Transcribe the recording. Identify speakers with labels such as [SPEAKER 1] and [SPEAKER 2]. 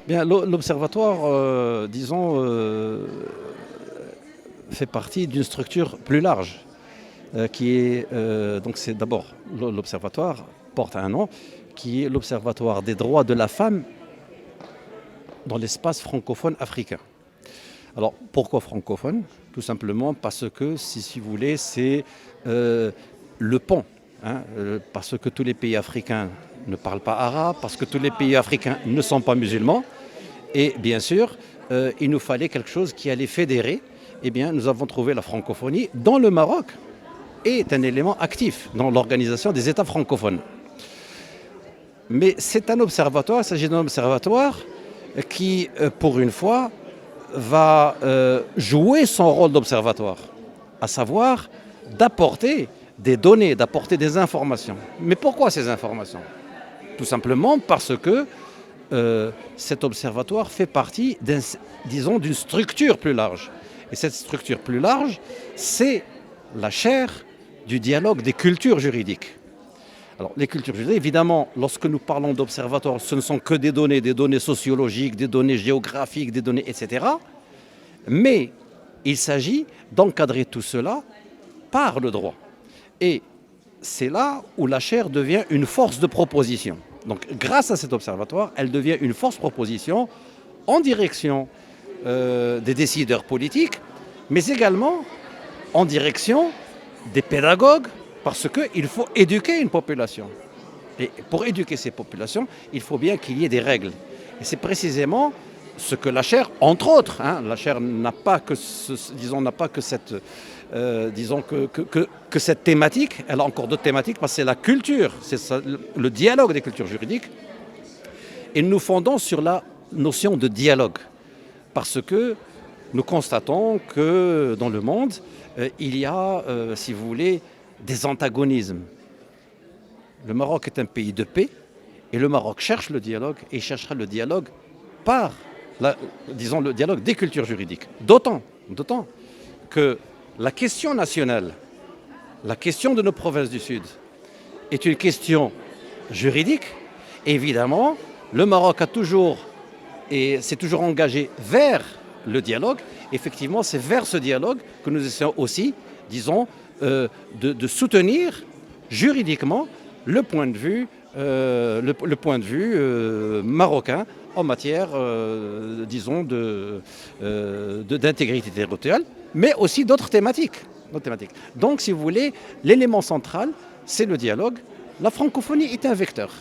[SPEAKER 1] Bien, l'Observatoire, fait partie d'une structure plus large, qui est donc c'est d'abord l'Observatoire porte un nom, qui est l'Observatoire des droits de la femme dans l'espace francophone africain. Alors pourquoi francophone? Tout simplement parce que, si vous voulez, c'est le pont, hein, parce que tous les pays africains ne parlent pas arabe, parce que tous les pays africains ne sont pas musulmans. Et bien sûr, il nous fallait quelque chose qui allait fédérer. Eh bien, nous avons trouvé la francophonie, dont le Maroc est un élément actif dans l'organisation des États francophones. Mais c'est un observatoire, il s'agit d'un observatoire qui, pour une fois, va jouer son rôle d'observatoire, à savoir d'apporter des données, d'apporter des informations. Mais pourquoi ces informations? Tout simplement parce que cet observatoire fait partie d'une structure plus large. Et cette structure plus large, c'est la chaire du dialogue des cultures juridiques. Alors, les cultures juridiques, évidemment, lorsque nous parlons d'observatoire, ce ne sont que des données sociologiques, des données géographiques, des données, etc. Mais il s'agit d'encadrer tout cela par le droit. Et c'est là où la chaire devient une force de proposition. Donc, grâce à cet observatoire, elle devient une force de proposition en direction des décideurs politiques, mais également en direction des pédagogues, parce qu'il faut éduquer une population. Et pour éduquer ces populations, il faut bien qu'il y ait des règles. Et c'est précisément ce que la chaire, entre autres, hein, la chaire n'a pas que, cette, que cette thématique, elle a encore d'autres thématiques, parce que c'est la culture, c'est ça, le dialogue des cultures juridiques. Et nous fondons sur la notion de dialogue, parce que nous constatons que dans le monde, il y a, si vous voulez, des antagonismes. Le Maroc est un pays de paix, et le Maroc cherche le dialogue, et il cherchera le dialogue par, le dialogue des cultures juridiques. D'autant que la question nationale, la question de nos provinces du Sud, est une question juridique. Évidemment, le Maroc s'est toujours engagé vers le dialogue. Effectivement, c'est vers ce dialogue que nous essayons aussi, de soutenir juridiquement le point de vue, marocain en matière, d'intégrité territoriale, mais aussi d'autres thématiques. Donc, si vous voulez, l'élément central, c'est le dialogue. La francophonie est un vecteur.